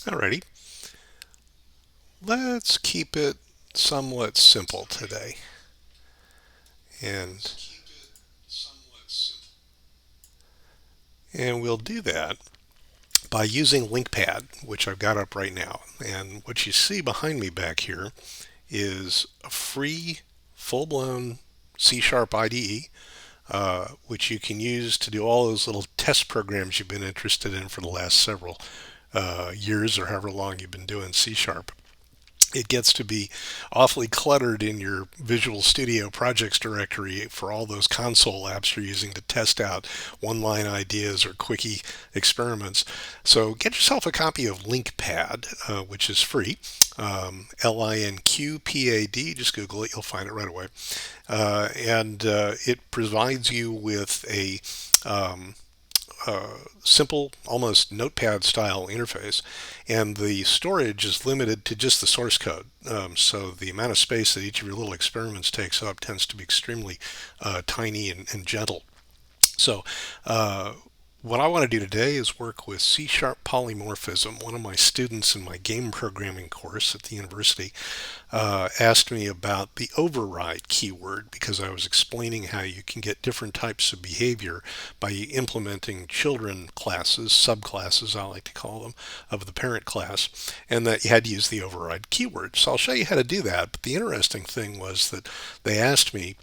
Alrighty, let's keep it somewhat simple today. And and we'll do that by using LinkPad, which I've got up right now. And what you see behind me back here is a free, full-blown C# IDE, which you can use to do all those little test programs you've been interested in for the last several years or however long you've been doing C#. It gets to be awfully cluttered in your Visual Studio projects directory for all those console apps you're using to test out one-line ideas or quickie experiments. So get yourself a copy of LinkPad, which is free. LINQPAD, just Google it, you'll find it right away. And it provides you with a simple, almost notepad style interface, and the storage is limited to just the source code. So the amount of space that each of your little experiments takes up tends to be extremely tiny and gentle. So what I want to do today is work with C# polymorphism. One of my students in my game programming course at the university asked me about the override keyword because I was explaining how you can get different types of behavior by implementing children classes, subclasses I like to call them, of the parent class, and that you had to use the override keyword. So I'll show you how to do that. But the interesting thing was that they asked me,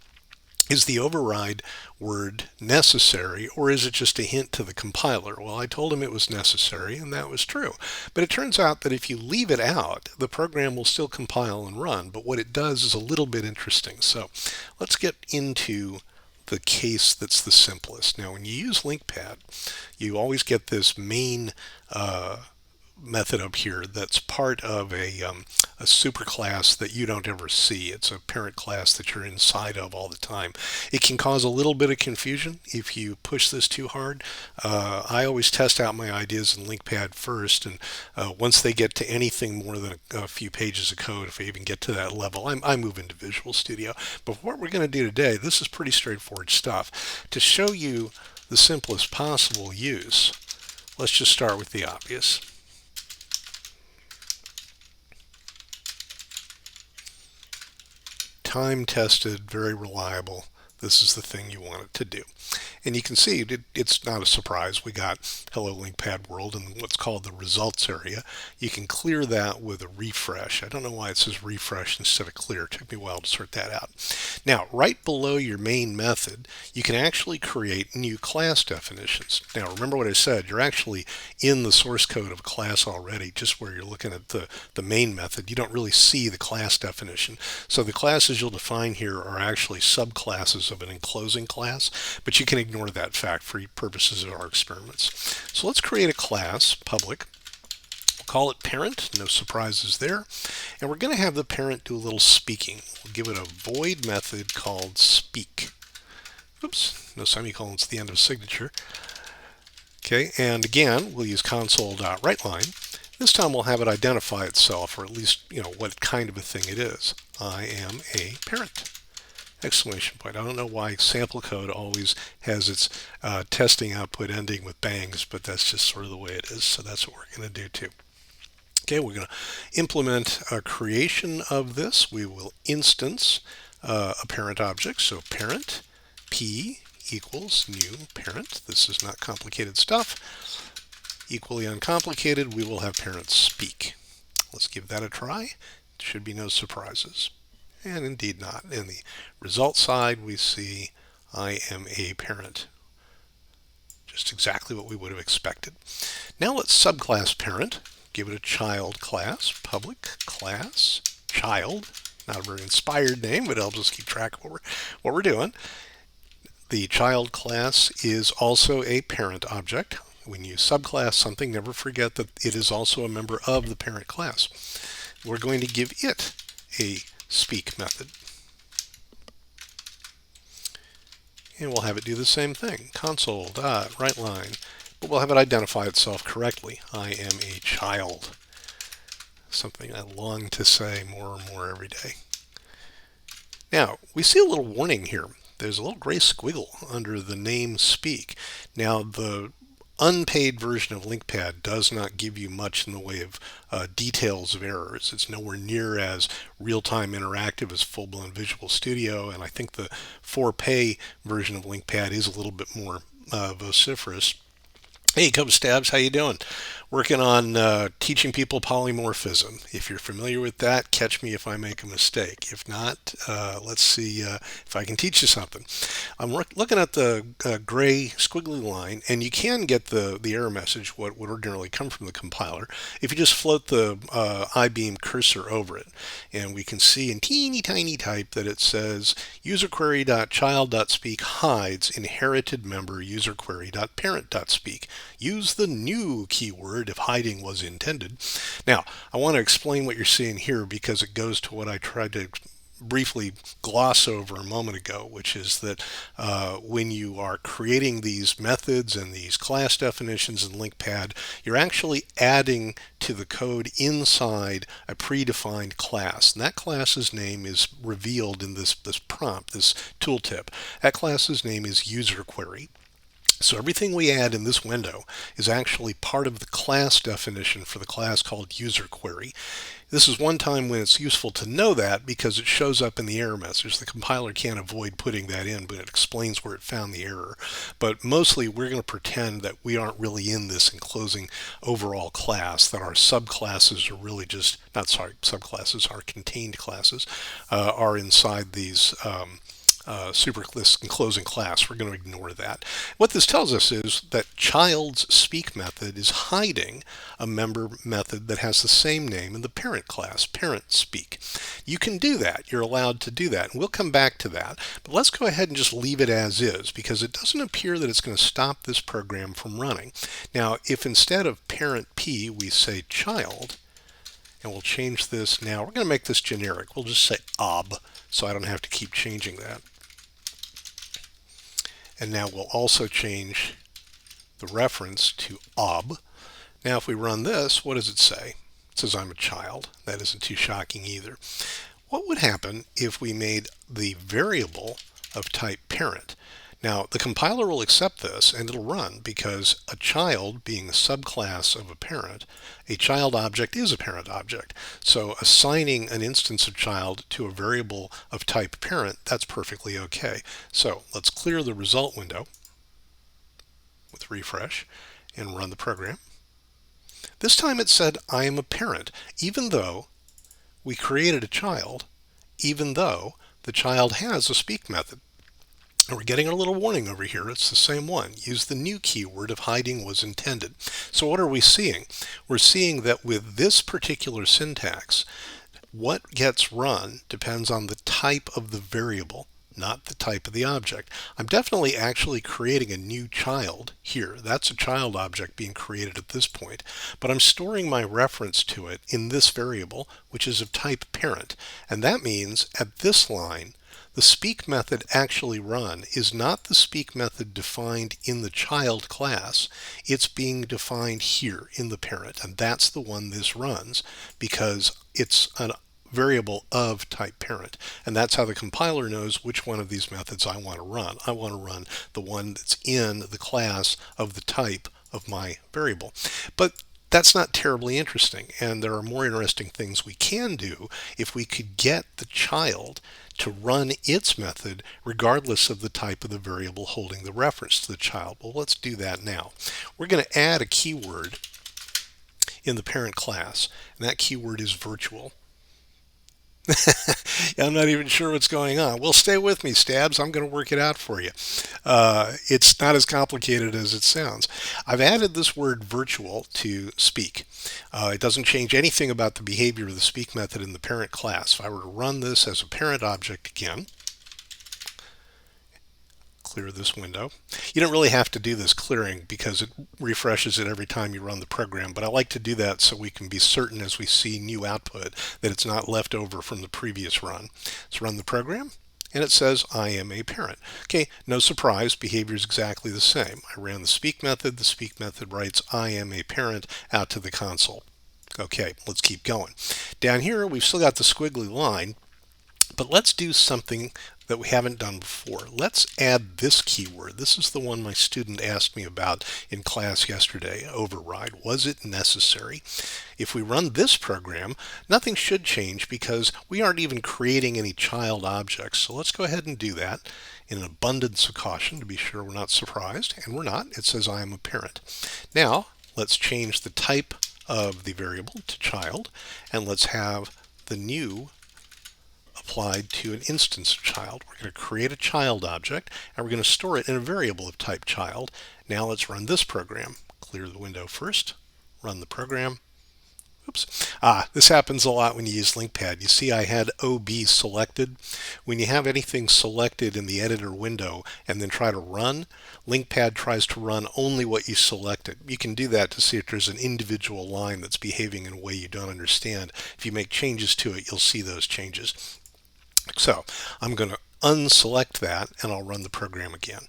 is the override word necessary, or is it just a hint to the compiler? Well, I told him it was necessary, and that was true. But it turns out that if you leave it out, the program will still compile and run. But what it does is a little bit interesting. So let's get into the case that's the simplest. Now, when you use LinkPad, you always get this main method up here that's part of a superclass that you don't ever see. It's a parent class that you're inside of all the time. It can cause a little bit of confusion if you push this too hard. I always test out my ideas in LinkPad first, and once they get to anything more than a few pages of code, if I even get to that level, I move into Visual Studio. But what we're going to do today, this is pretty straightforward stuff. To show you the simplest possible use, let's just start with the obvious. Time-tested, very reliable. This is the thing you want it to do. And you can see it's not a surprise. We got Hello LinkPad World in what's called the results area. You can clear that with a refresh. I don't know why it says refresh instead of clear. It took me a while to sort that out. Now, right below your main method, you can actually create new class definitions. Now, remember what I said. You're actually in the source code of a class already, just where you're looking at the main method. You don't really see the class definition. So the classes you'll define here are actually subclasses of an enclosing class, but you can ignore that fact for purposes of our experiments. So let's create a class, public. We'll call it parent, no surprises there. And we're going to have the parent do a little speaking. We'll give it a void method called speak. Oops, no semicolons at the end of signature. Okay, and again, we'll use console.writeLine. This time we'll have it identify itself, or at least, what kind of a thing it is. I am a parent. Exclamation point. I don't know why sample code always has its testing output ending with bangs, but that's just sort of the way it is. So that's what we're going to do too. Okay, we're going to implement a creation of this. We will instance a parent object. So parent p equals new parent. This is not complicated stuff. Equally uncomplicated, we will have parent speak. Let's give that a try. Should be no surprises. And indeed not. In the result side, we see I am a parent. Just exactly what we would have expected. Now let's subclass parent. Give it a child class, public class, child. Not a very inspired name, but it helps us keep track of what we're doing. The child class is also a parent object. When you subclass something, never forget that it is also a member of the parent class. We're going to give it a speak method. And we'll have it do the same thing. Console.writeLine. But we'll have it identify itself correctly. I am a child. Something I long to say more and more every day. Now, we see a little warning here. There's a little gray squiggle under the name speak. Now, the unpaid version of LinkPad does not give you much in the way of details of errors. It's nowhere near as real-time interactive as full-blown Visual Studio, and I think the for-pay version of LinkPad is a little bit more vociferous. Hey, Cub Stabs, how you doing? Working on teaching people polymorphism. If you're familiar with that, catch me if I make a mistake. If not, let's see if I can teach you something. I'm looking at the gray squiggly line, and you can get the error message, what would ordinarily come from the compiler, if you just float the I-beam cursor over it. And we can see in teeny tiny type that it says userQuery.child.speak hides inherited member userQuery.parent.speak. Use the new keyword if hiding was intended. Now, I want to explain what you're seeing here because it goes to what I tried to briefly gloss over a moment ago, which is that when you are creating these methods and these class definitions in LinkPad, you're actually adding to the code inside a predefined class. And that class's name is revealed in this prompt, this tooltip. That class's name is userQuery. So everything we add in this window is actually part of the class definition for the class called userQuery. This is one time when it's useful to know that because it shows up in the error message. The compiler can't avoid putting that in, but it explains where it found the error. But mostly we're going to pretend that we aren't really in this enclosing overall class, that our subclasses are really just, not sorry, subclasses, our contained classes are inside these this enclosing class. We're going to ignore that. What this tells us is that child's speak method is hiding a member method that has the same name in the parent class, parent speak. You can do that. You're allowed to do that. And we'll come back to that. But let's go ahead and just leave it as is because it doesn't appear that it's going to stop this program from running. Now, if instead of parent P, we say child, and we'll change this now. We're going to make this generic. We'll just say ob, so I don't have to keep changing that. And now we'll also change the reference to ob. Now if we run this, what does it say? It says I'm a child. That isn't too shocking either. What would happen if we made the variable of type parent? Now the compiler will accept this and it'll run because a child being a subclass of a parent, a child object is a parent object. So assigning an instance of child to a variable of type parent, that's perfectly okay. So let's clear the result window with refresh and run the program. This time it said I am a parent, even though we created a child, even though the child has a speak method. And we're getting a little warning over here. It's the same one. Use the new keyword if hiding was intended. So what are we seeing? We're seeing that with this particular syntax, what gets run depends on the type of the variable, not the type of the object. I'm definitely actually creating a new child here. That's a child object being created at this point. But I'm storing my reference to it in this variable, which is of type parent. And that means at this line, the speak method actually run is not the speak method defined in the child class. It's being defined here in the parent, and that's the one this runs because it's a variable of type parent. And that's how the compiler knows which one of these methods I want to run. I want to run the one that's in the class of the type of my variable. But that's not terribly interesting, and there are more interesting things we can do if we could get the child to run its method regardless of the type of the variable holding the reference to the child. Well, let's do that now. We're going to add a keyword in the parent class, and that keyword is virtual. I'm not even sure what's going on. Well, stay with me, Stabs. I'm going to work it out for you. It's not as complicated as it sounds. I've added this word virtual to speak. It doesn't change anything about the behavior of the speak method in the parent class. If I were to run this as a parent object again, clear this window. You don't really have to do this clearing because it refreshes it every time you run the program, but I like to do that so we can be certain as we see new output that it's not left over from the previous run. Let's run the program, and it says I am a parent. Okay, no surprise, behavior is exactly the same. I ran the speak method writes I am a parent out to the console. Okay, let's keep going. Down here we've still got the squiggly line, but let's do something that we haven't done before. Let's add this keyword. This is the one my student asked me about in class yesterday, override. Was it necessary? If we run this program, nothing should change because we aren't even creating any child objects. So let's go ahead and do that in an abundance of caution to be sure we're not surprised. And we're not. It says I am a parent. Now, let's change the type of the variable to child, and let's have the new applied to an instance of child. We're going to create a child object, and we're going to store it in a variable of type child. Now let's run this program. Clear the window first, run the program. Oops. This happens a lot when you use LinkPad. You see I had OB selected. When you have anything selected in the editor window and then try to run, LinkPad tries to run only what you selected. You can do that to see if there's an individual line that's behaving in a way you don't understand. If you make changes to it, you'll see those changes. So I'm going to unselect that and I'll run the program again.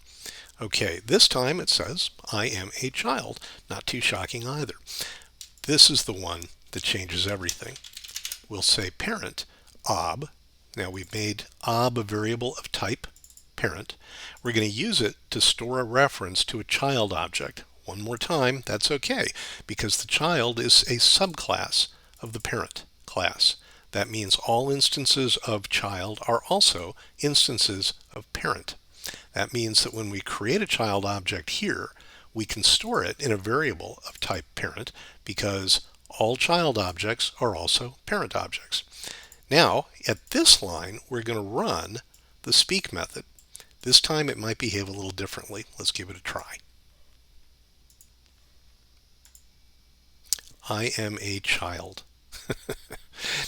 Okay, this time it says I am a child. Not too shocking either. This is the one that changes everything. We'll say parent ob. Now we've made ob a variable of type parent. We're going to use it to store a reference to a child object. One more time, that's okay, because the child is a subclass of the parent class. That means all instances of child are also instances of parent. That means that when we create a child object here, we can store it in a variable of type parent because all child objects are also parent objects. Now, at this line, we're going to run the speak method. This time it might behave a little differently. Let's give it a try. I am a child.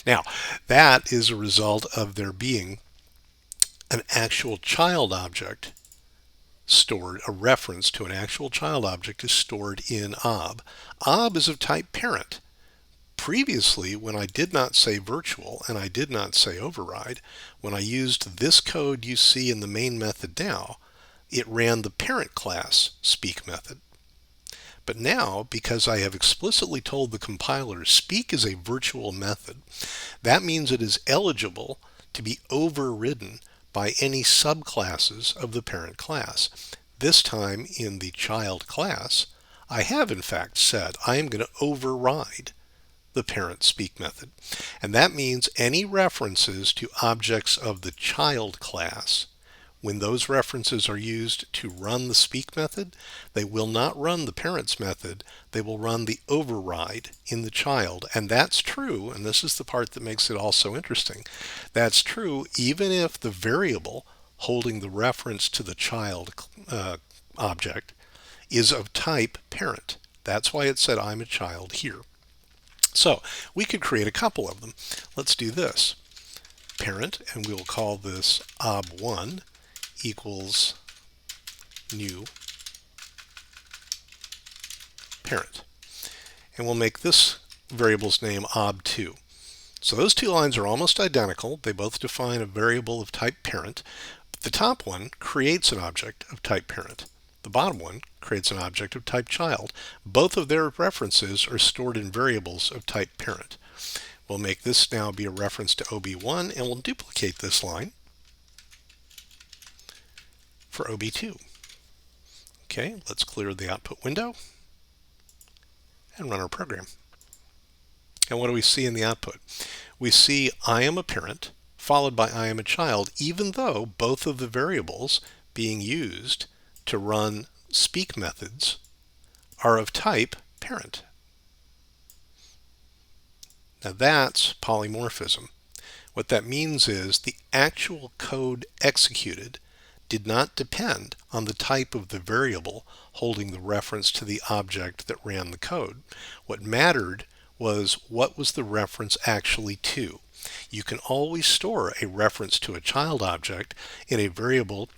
Now, that is a result of there being an actual child object stored, a reference to an actual child object is stored in ob. Ob is of type parent. Previously, when I did not say virtual and I did not say override, when I used this code you see in the main method now, it ran the parent class speak method. But now, because I have explicitly told the compiler speak is a virtual method, that means it is eligible to be overridden by any subclasses of the parent class. This time in the child class, I have in fact said I am going to override the parent speak method. And that means any references to objects of the child class, when those references are used to run the speak method, they will not run the parents method, they will run the override in the child. And that's true, and this is the part that makes it all so interesting, that's true even if the variable holding the reference to the child object is of type parent. That's why it said I'm a child here. So we could create a couple of them. Let's do this. Parent, and we'll call this ob1 equals new parent. And we'll make this variable's name ob2. So those two lines are almost identical. They both define a variable of type parent. But the top one creates an object of type parent. The bottom one creates an object of type child. Both of their references are stored in variables of type parent. We'll make this now be a reference to OB1, and we'll duplicate this line for OB2. Okay, let's clear the output window and run our program. And what do we see in the output? We see I am a parent followed by I am a child, even though both of the variables being used to run speak methods are of type parent. Now that's polymorphism. What that means is the actual code executed did not depend on the type of the variable holding the reference to the object that ran the code. What mattered was what was the reference actually to. You can always store a reference to a child object in a variable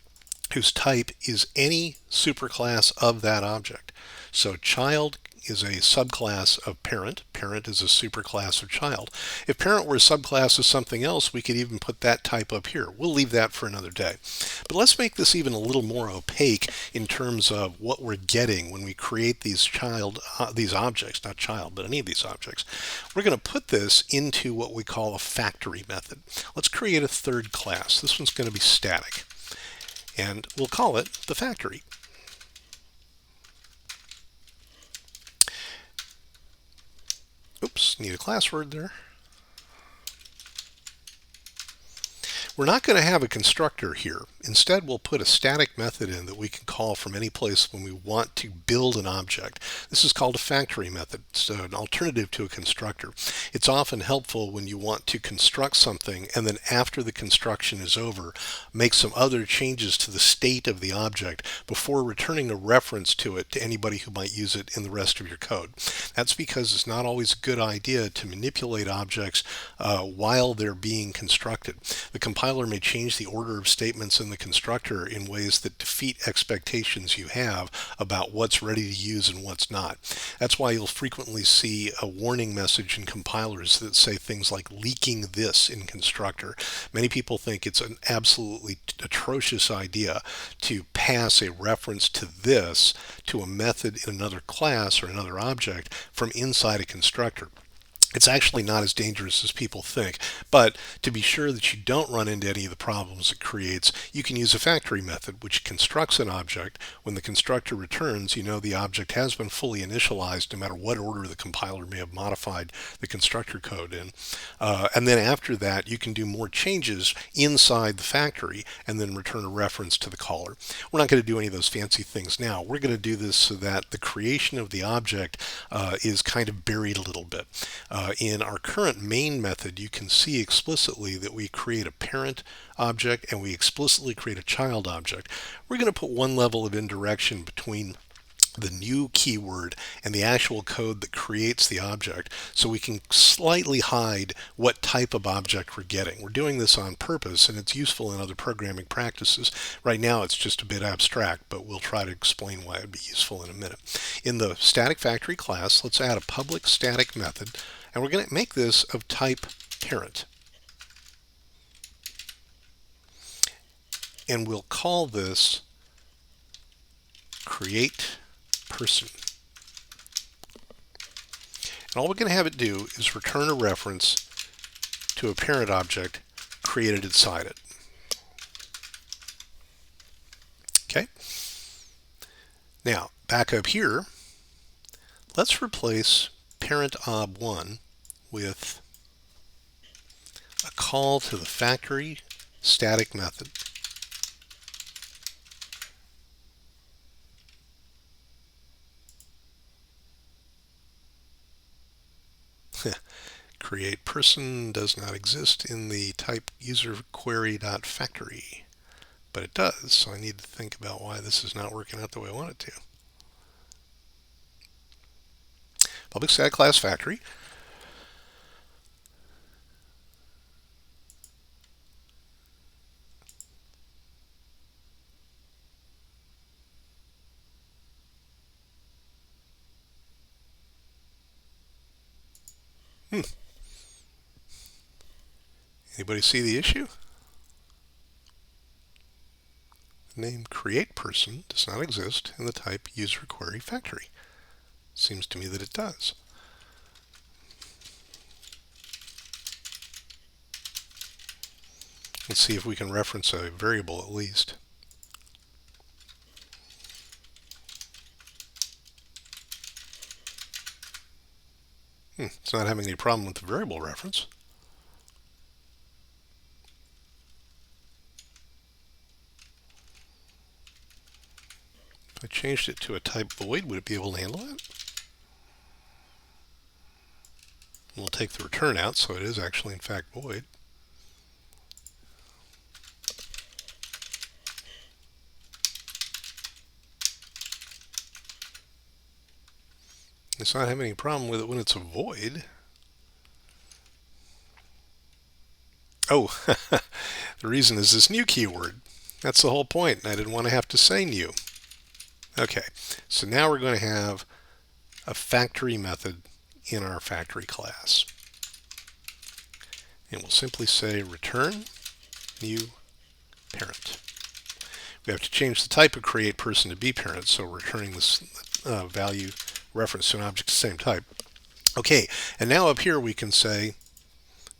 whose type is any superclass of that object. So child is a subclass of parent. Parent is a superclass of child. If parent were a subclass of something else, we could even put that type up here. We'll leave that for another day. But let's make this even a little more opaque in terms of what we're getting when we create these these objects, not child, but any of these objects. We're going to put this into what we call a factory method. Let's create a third class. This one's going to be static, and we'll call it the factory. Oops, need a class word there. We're not going to have a constructor here. Instead, we'll put a static method in that we can call from any place when we want to build an object. This is called a factory method. It's an alternative to a constructor. It's often helpful when you want to construct something and then after the construction is over, make some other changes to the state of the object before returning a reference to it to anybody who might use it in the rest of your code. That's because it's not always a good idea to manipulate objects while they're being constructed. The compiler may change the order of statements in the constructor in ways that defeat expectations you have about what's ready to use and what's not. That's why you'll frequently see a warning message in compilers that say things like leaking this in constructor. Many people think it's an absolutely atrocious idea to pass a reference to this to a method in another class or another object from inside a constructor. It's actually not as dangerous as people think, but to be sure that you don't run into any of the problems it creates, you can use a factory method which constructs an object. When the constructor returns, you know the object has been fully initialized no matter what order the compiler may have modified the constructor code in. And then after that, you can do more changes inside the factory and then return a reference to the caller. We're not going to do any of those fancy things now. We're going to do this so that the creation of the object is kind of buried a little bit. In our current main method, you can see explicitly that we create a parent object and we explicitly create a child object. We're going to put one level of indirection between the new keyword and the actual code that creates the object so we can slightly hide what type of object we're getting. We're doing this on purpose and it's useful in other programming practices. Right now it's just a bit abstract, but we'll try to explain why it would be useful in a minute. In the static factory class, let's add a public static method, and we're going to make this of type parent. And we'll call this create person. And all we're going to have it do is return a reference to a parent object created inside it. Okay. Now, back up here, let's replace parent ob1 with a call to the factory static method. Create person does not exist in the type user query.factory, but it does, so I need to think about why this is not working out the way I want it to. Public static class factory. Anybody see the issue? The name create person does not exist in the type user query factory. Seems to me that it does. Let's see if we can reference a variable at least. It's not having any problem with the variable reference. If I changed it to a type void, would it be able to handle that? We'll take the return out, so it is actually in fact void. It's not having any problem with it when it's a void. Oh, the reason is this new keyword. That's the whole point. I didn't want to have to say new. Okay, so now we're going to have a factory method in our factory class. And we'll simply say return new parent. We have to change the type of create person to be parent, so we're returning this value reference to an object of the same type. Okay, and now up here we can say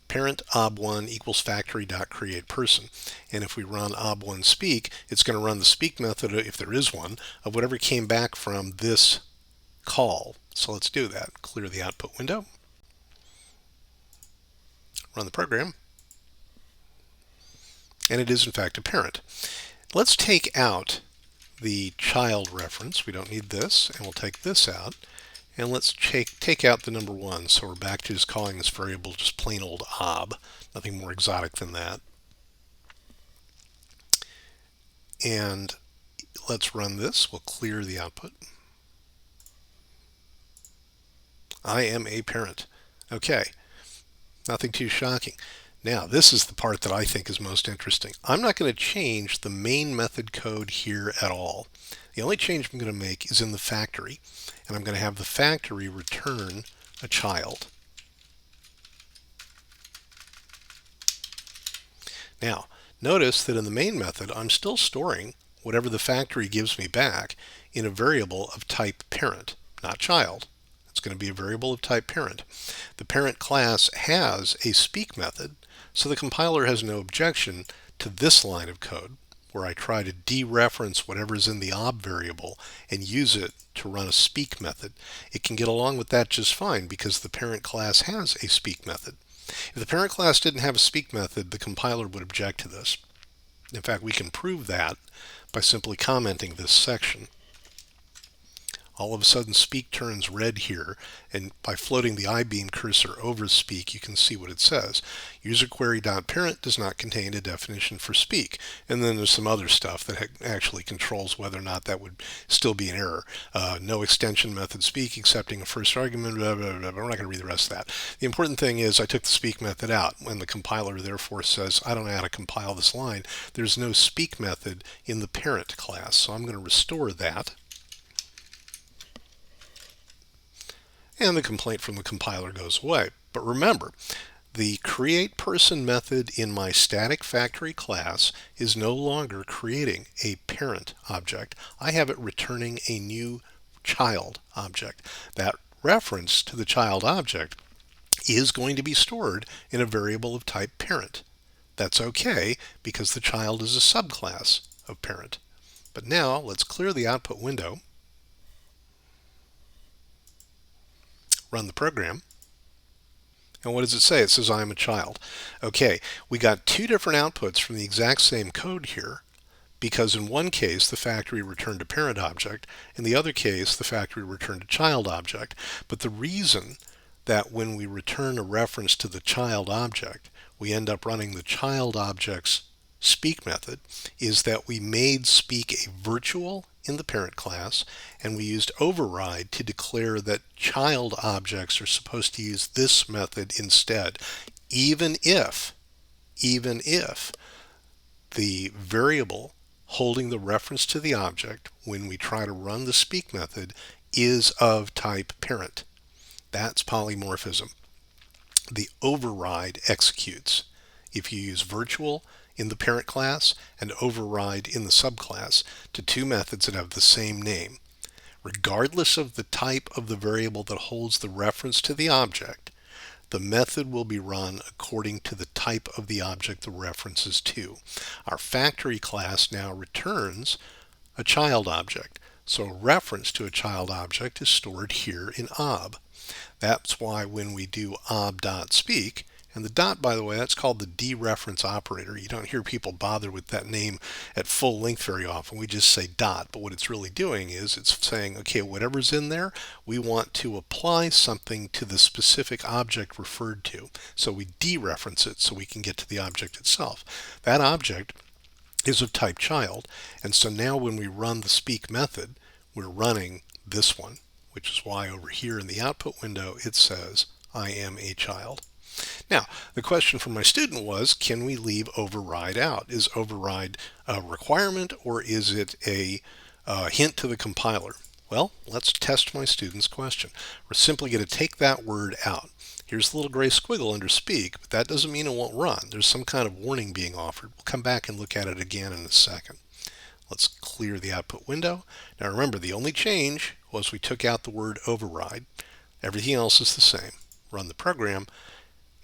parent ob1 equals factory.create person. And if we run ob1 speak, it's going to run the speak method, if there is one, of whatever came back from this call. So let's do that. Clear the output window. Run the program. And it is in fact a parent. Let's take out the child reference. We don't need this, and we'll take this out. And let's take out the number 1, so we're back to just calling this variable just plain old ob, nothing more exotic than that. And let's run this. We'll clear the output. I am a parent. Okay, nothing too shocking. Now, this is the part that I think is most interesting. I'm not going to change the main method code here at all. The only change I'm going to make is in the factory, and I'm going to have the factory return a child. Now, notice that in the main method, I'm still storing whatever the factory gives me back in a variable of type parent, not child. It's going to be a variable of type parent. The parent class has a speak method, so the compiler has no objection to this line of code, where I try to dereference whatever is in the ob variable and use it to run a speak method. It can get along with that just fine because the parent class has a speak method. If the parent class didn't have a speak method, the compiler would object to this. In fact, we can prove that by simply commenting this section. All of a sudden speak turns red here, and by floating the I-beam cursor over speak you can see what it says. UserQuery.parent does not contain a definition for speak. And then there's some other stuff that actually controls whether or not that would still be an error. No extension method speak accepting a first argument, blah, blah, blah. We're not going to read the rest of that. The important thing is I took the speak method out. When the compiler therefore says I don't know how to compile this line, there's no speak method in the parent class. So I'm going to restore that. And the complaint from the compiler goes away. But remember, the create person method in my static factory class is no longer creating a parent object. I have it returning a new child object. That reference to the child object is going to be stored in a variable of type parent. That's okay because the child is a subclass of parent. But now let's clear the output window. Run the program. And what does it say? It says I am a child. Okay, we got two different outputs from the exact same code here, because in one case the factory returned a parent object, in the other case the factory returned a child object. But the reason that when we return a reference to the child object, we end up running the child object's speak method is that we made speak a virtual in the parent class, and we used override to declare that child objects are supposed to use this method instead, even if the variable holding the reference to the object when we try to run the speak method is of type parent. That's polymorphism. The override executes if you use virtual in the parent class and override in the subclass to two methods that have the same name. Regardless of the type of the variable that holds the reference to the object, the method will be run according to the type of the object the reference is to. Our factory class now returns a child object, so a reference to a child object is stored here in ob. That's why when we do ob.speak, and the dot, by the way, that's called the dereference operator. You don't hear people bother with that name at full length very often. We just say dot, but what it's really doing is it's saying, okay, whatever's in there, we want to apply something to the specific object referred to. So we dereference it so we can get to the object itself. That object is of type child, and so now when we run the speak method, we're running this one, which is why over here in the output window it says, I am a child. Now, the question from my student was, can we leave override out? Is override a requirement or is it a hint to the compiler? Well, let's test my student's question. We're simply going to take that word out. Here's the little gray squiggle under speak, but that doesn't mean it won't run. There's some kind of warning being offered. We'll come back and look at it again in a second. Let's clear the output window. Now remember, the only change was we took out the word override. Everything else is the same. Run the program.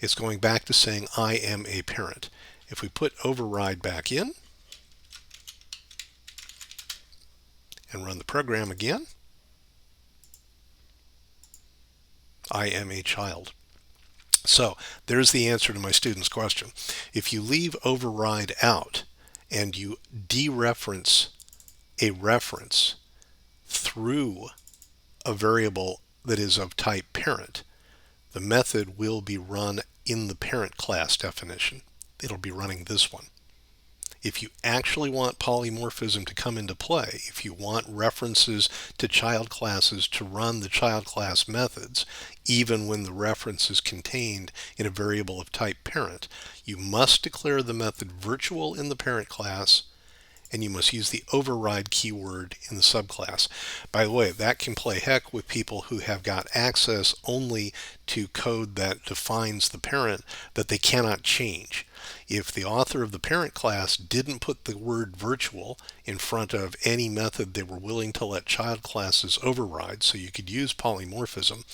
It's going back to saying I am a parent. If we put override back in and run the program again, I am a child. So there's the answer to my student's question. If you leave override out and you dereference a reference through a variable that is of type parent, the method will be run in the parent class definition. It'll be running this one. If you actually want polymorphism to come into play, if you want references to child classes to run the child class methods, even when the reference is contained in a variable of type parent, you must declare the method virtual in the parent class, and you must use the override keyword in the subclass. By the way, that can play heck with people who have got access only to code that defines the parent that they cannot change. If the author of the parent class didn't put the word virtual in front of any method they were willing to let child classes override so you could use polymorphism,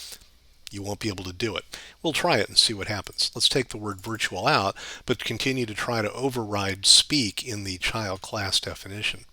you won't be able to do it. We'll try it and see what happens. Let's take the word virtual out, but continue to try to override speak in the child class definition.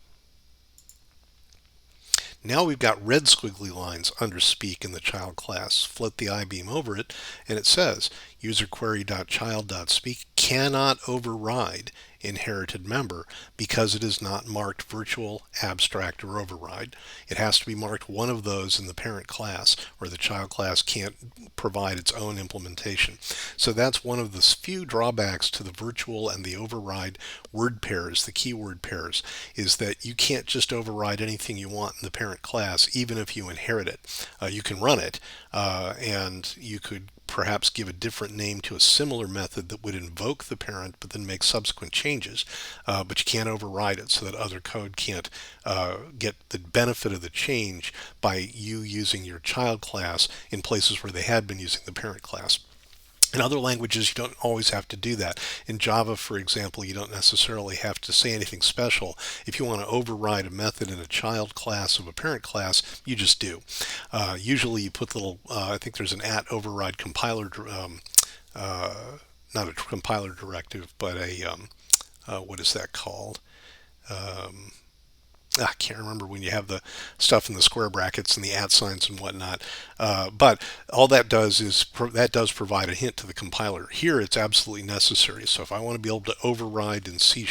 Now we've got red squiggly lines under speak in the child class. Float the I-beam over it, and it says userQuery.child.speak cannot override inherited member because it is not marked virtual, abstract, or override. It has to be marked one of those in the parent class, or the child class can't provide its own implementation. So that's one of the few drawbacks to the virtual and the override word pairs, the keyword pairs, is that you can't just override anything you want in the parent class, even if you inherit it. You can run it, and you could perhaps give a different name to a similar method that would invoke the parent but then make subsequent changes, but you can't override it so that other code can't get the benefit of the change by you using your child class in places where they had been using the parent class. In other languages, you don't always have to do that. In Java, for example, you don't necessarily have to say anything special. If you want to override a method in a child class of a parent class, you just do. Usually you put little, I think there's an @override compiler, not a compiler directive, but a, what is that called? I can't remember when you have the stuff in the square brackets and the @ and whatnot. But all that does is that does provide a hint to the compiler. Here it's absolutely necessary. So if I want to be able to override in C#,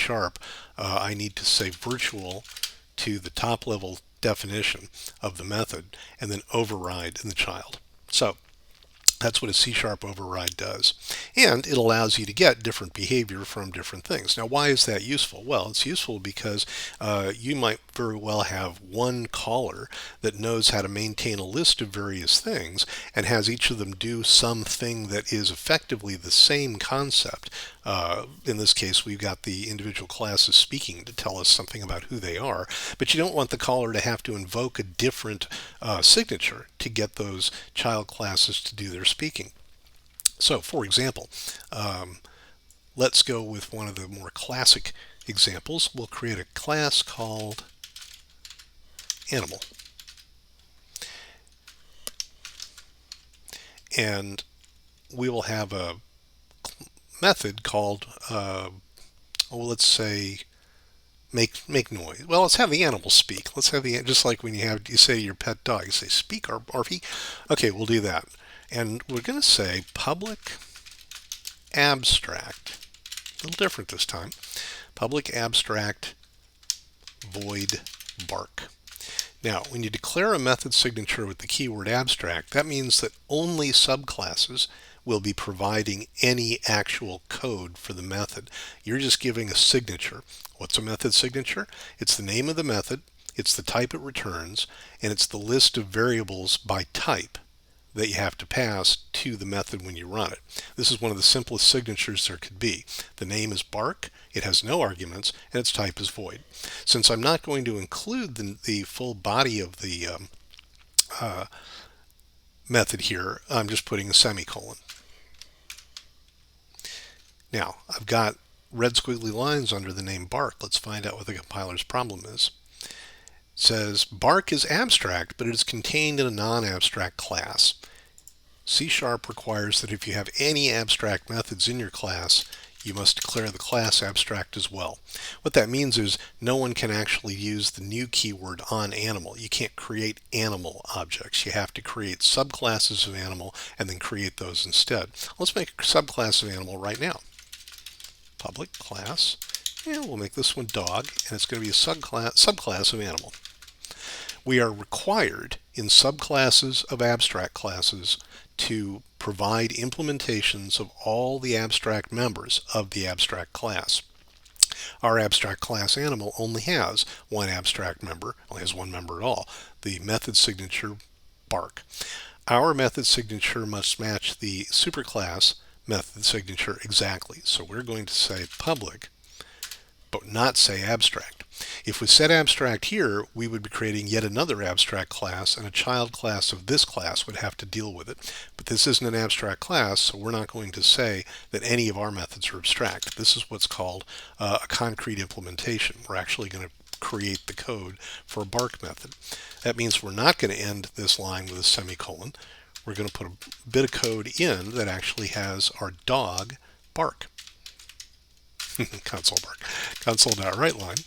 I need to say virtual to the top level definition of the method and then override in the child. So that's what a C# override does. And it allows you to get different behavior from different things. Now, why is that useful? Well, it's useful because you might very well have one caller that knows how to maintain a list of various things and has each of them do something that is effectively the same concept. In this case, we've got the individual classes speaking to tell us something about who they are, but you don't want the caller to have to invoke a different signature to get those child classes to do their speaking. So, for example, let's go with one of the more classic examples. We'll create a class called animal. And we will have a method called, let's say, make noise. Well, let's have the animal speak. Let's have the, just like when you say to your pet dog, you say speak, Arfie. Okay, we'll do that. And we're going to say public abstract, a little different this time, public abstract void bark. Now, when you declare a method signature with the keyword abstract, that means that only subclasses will be providing any actual code for the method. You're just giving a signature. What's a method signature? It's the name of the method, it's the type it returns, and it's the list of variables by type that you have to pass to the method when you run it. This is one of the simplest signatures there could be. The name is bark, it has no arguments, and its type is void. Since I'm not going to include the full body of the method here, I'm just putting a semicolon. Now, I've got red squiggly lines under the name bark. Let's find out what the compiler's problem is. It says bark is abstract, but it is contained in a non-abstract class. C# requires that if you have any abstract methods in your class, you must declare the class abstract as well. What that means is no one can actually use the new keyword on animal. You can't create animal objects. You have to create subclasses of animal and then create those instead. Let's make a subclass of animal right now. Public class, and we'll make this one dog, and it's going to be a subclass of animal. We are required in subclasses of abstract classes to provide implementations of all the abstract members of the abstract class. Our abstract class animal only has one abstract member, only has one member at all, the method signature bark. Our method signature must match the superclass method signature exactly. So we're going to say public, but not say abstract. If we set abstract here, we would be creating yet another abstract class, and a child class of this class would have to deal with it. But this isn't an abstract class, so we're not going to say that any of our methods are abstract. This is what's called a concrete implementation. We're actually going to create the code for a bark method. That means we're not going to end this line with a semicolon. We're going to put a bit of code in that actually has our dog bark. Console bark. Console.writeLine.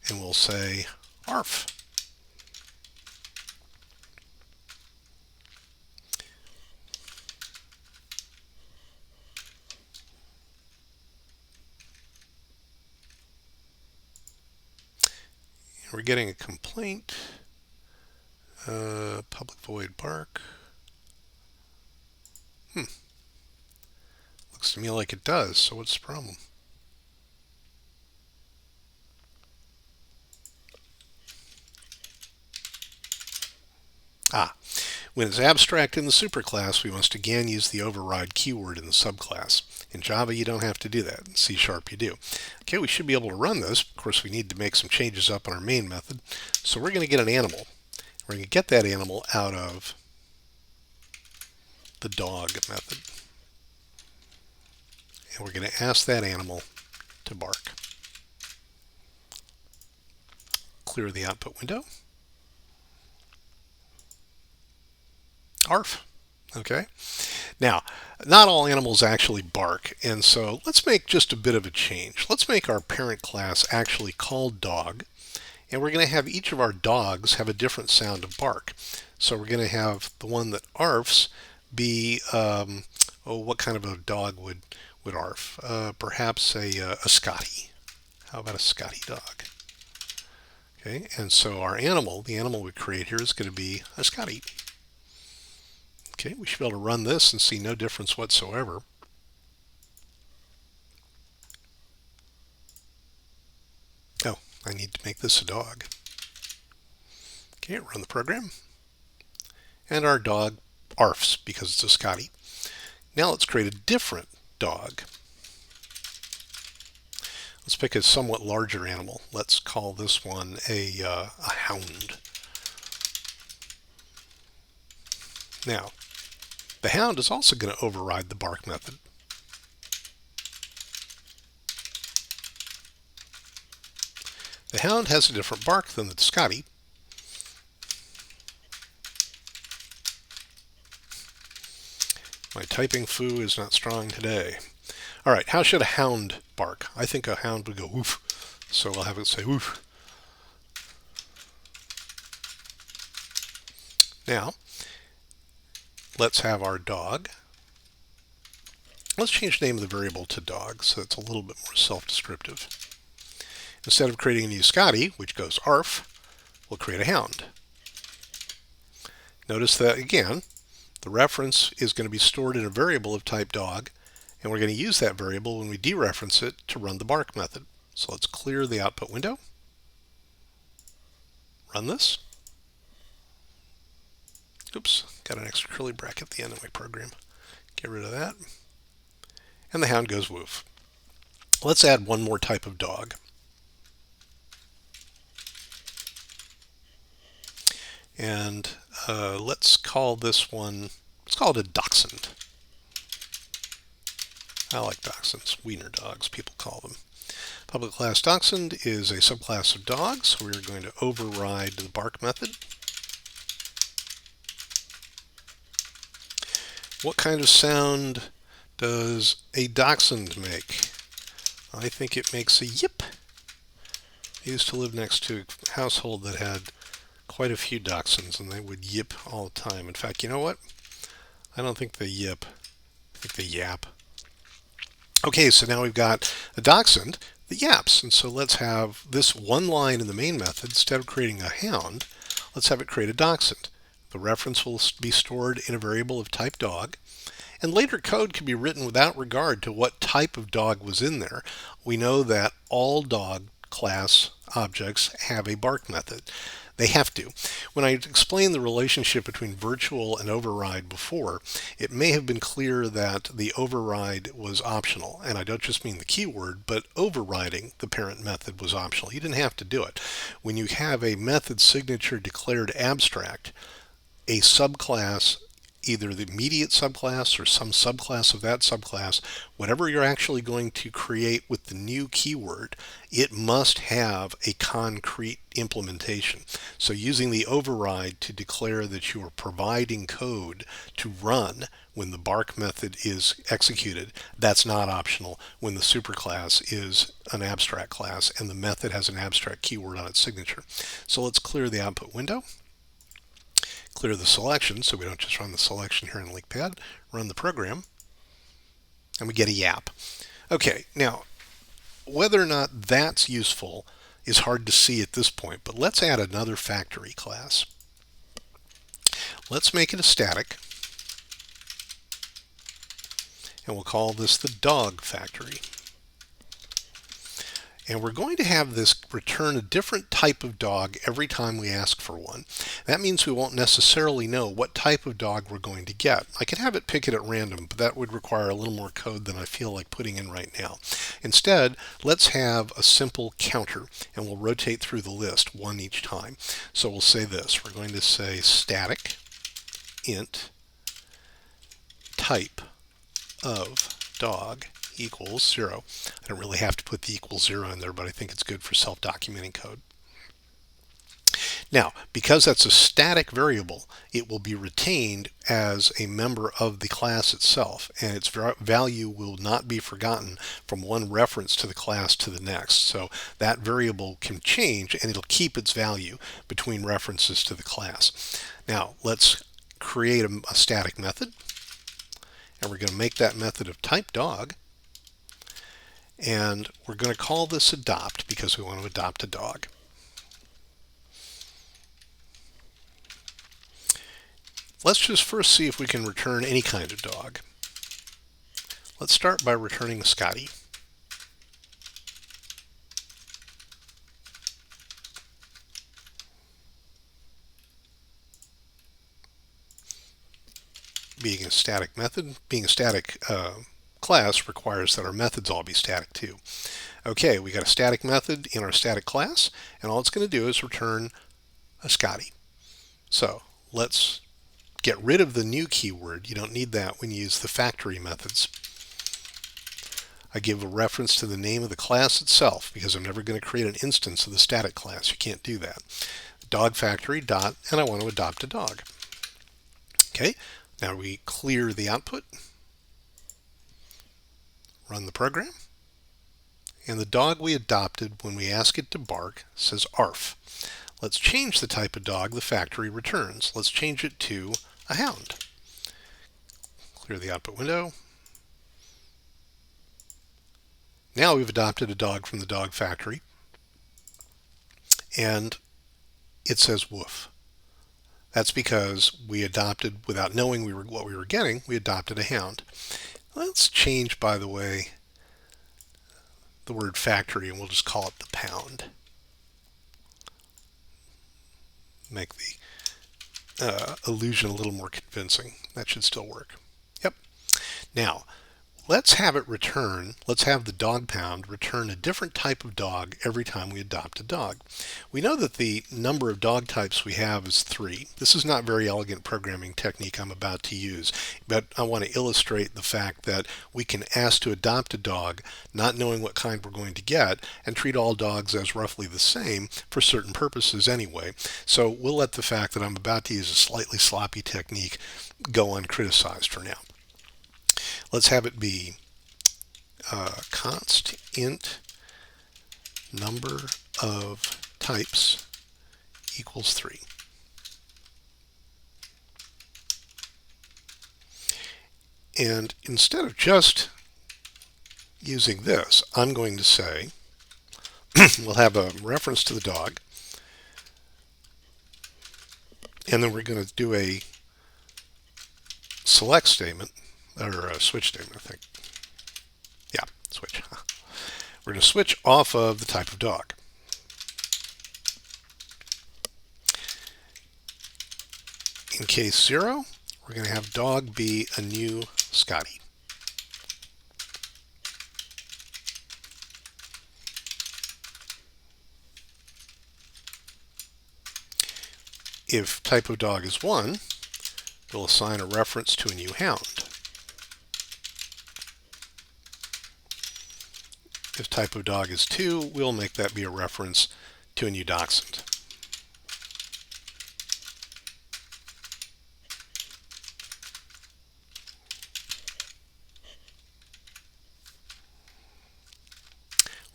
And we'll say arf. And we're getting a complaint. Public void bark. Looks to me like it does, so what's the problem? When it's abstract in the superclass, we must again use the override keyword in the subclass. In Java, you don't have to do that. In C# you do. Okay, we should be able to run this. Of course, we need to make some changes up in our main method. So we're going to get an animal. We're going to get that animal out of the dog method. And we're going to ask that animal to bark. Clear the output window. Arf. Okay. Now, not all animals actually bark, and so let's make just a bit of a change. Let's make our parent class actually called dog, and we're going to have each of our dogs have a different sound of bark. So we're going to have the one that arfs be, what kind of a dog would arf? Perhaps a Scotty. How about a Scotty dog? Okay, and so our animal, the animal we create here, is going to be a Scotty. Okay, we should be able to run this and see no difference whatsoever. Oh, I need to make this a dog. Okay, run the program. And our dog arfs because it's a Scotty. Now let's create a different dog. Let's pick a somewhat larger animal. Let's call this one a hound. Now, the hound is also going to override the bark method. The hound has a different bark than the Scotty. My typing foo is not strong today. All right, how should a hound bark? I think a hound would go woof, so I'll have it say woof. Now, let's have our dog. Let's change the name of the variable to dog so it's a little bit more self-descriptive. Instead of creating a new Scotty, which goes arf, we'll create a hound. Notice that, again, the reference is going to be stored in a variable of type dog, and we're going to use that variable when we dereference it to run the bark method. So let's clear the output window. Run this. Oops, got an extra curly bracket at the end of my program. Get rid of that. And the hound goes woof. Let's add one more type of dog. And let's call this one, let's call it a dachshund. I like dachshunds, wiener dogs, people call them. Public class dachshund is a subclass of dog, so we're going to override the bark method. What kind of sound does a dachshund make? I think it makes a yip. I used to live next to a household that had quite a few dachshunds, and they would yip all the time. In fact, you know what? I don't think they yip. I think they yap. Okay, so now we've got a dachshund that yaps. And so let's have this one line in the main method. Instead of creating a hound, let's have it create a dachshund. The reference will be stored in a variable of type dog. And later code can be written without regard to what type of dog was in there. We know that all dog class objects have a bark method. They have to. When I explained the relationship between virtual and override before, it may have been clear that the override was optional. And I don't just mean the keyword, but overriding the parent method was optional. You didn't have to do it. When you have a method signature declared abstract, a subclass, either the immediate subclass or some subclass of that subclass, whatever you're actually going to create with the new keyword, it must have a concrete implementation. So using the override to declare that you are providing code to run when the bark method is executed, that's not optional when the superclass is an abstract class and the method has an abstract keyword on its signature. So let's clear the output window. Clear the selection so we don't just run the selection here in LinkPad, run the program, and we get a yap. Okay, now whether or not that's useful is hard to see at this point, but let's add another factory class. Let's make it a static, and we'll call this the dog factory. And we're going to have this return a different type of dog every time we ask for one. That means we won't necessarily know what type of dog we're going to get. I could have it pick it at random, but that would require a little more code than I feel like putting in right now. Instead, let's have a simple counter, and we'll rotate through the list one each time. So we'll say this. We're going to say static int type of dog equals 0. I don't really have to put the equals 0 in there, but I think it's good for self-documenting code. Now, because that's a static variable, it will be retained as a member of the class itself, and its value will not be forgotten from one reference to the class to the next. So that variable can change, and it'll keep its value between references to the class. Now, let's create a static method, and we're going to make that method of type dog. And we're going to call this adopt because we want to adopt a dog. Let's just first see if we can return any kind of dog. Let's start by returning a Scotty. Being a static method, being a static class requires that our methods all be static too. Okay, we got a static method in our static class, and all it's going to do is return a Scotty. So let's get rid of the new keyword. You don't need that when you use the factory methods. I give a reference to the name of the class itself because I'm never going to create an instance of the static class. You can't do that. Dog factory dot, and I want to adopt a dog. Okay, now we clear the output. Run the program, and the dog we adopted when we ask it to bark says arf. Let's change the type of dog the factory returns. Let's change it to a hound. Clear the output window. Now we've adopted a dog from the dog factory, and it says woof. That's because we adopted, without knowing what we were getting, we adopted a hound. Let's change, by the way, the word factory, and we'll just call it the pound. Make the illusion a little more convincing. That should still work. Yep. Now, let's have the dog pound return a different type of dog every time we adopt a dog. We know that the number of dog types we have is 3. This is not very elegant programming technique I'm about to use, but I want to illustrate the fact that we can ask to adopt a dog not knowing what kind we're going to get and treat all dogs as roughly the same for certain purposes anyway. So we'll let the fact that I'm about to use a slightly sloppy technique go uncriticized for now. Let's have it be const int number of types equals 3. And instead of just using this, I'm going to say we'll have a reference to the dog, and then we're going to do a select statement, or a switch statement, I think. Yeah, switch. We're going to switch off of the type of dog. In case 0, we're going to have dog be a new Scotty. If type of dog is 1, we'll assign a reference to a new hound. If type of dog is 2, we'll make that be a reference to a new dachshund.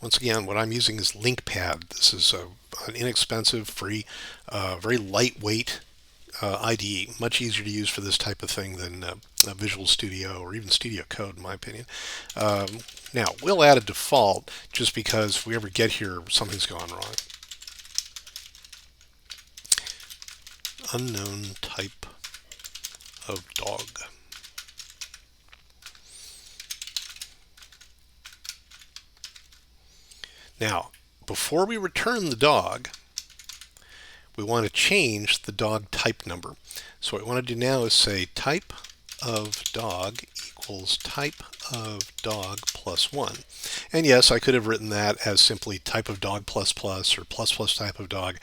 Once again, what I'm using is LinkPad. This is an inexpensive, free, very lightweight IDE, much easier to use for this type of thing than Visual Studio or even Studio Code, in my opinion. Now, we'll add a default just because if we ever get here, something's gone wrong. Unknown type of dog. Now, before we return the dog, we want to change the dog type number. So what we want to do now is say type of dog equals type of dog plus 1. And yes, I could have written that as simply type of dog plus plus or plus plus type of dog.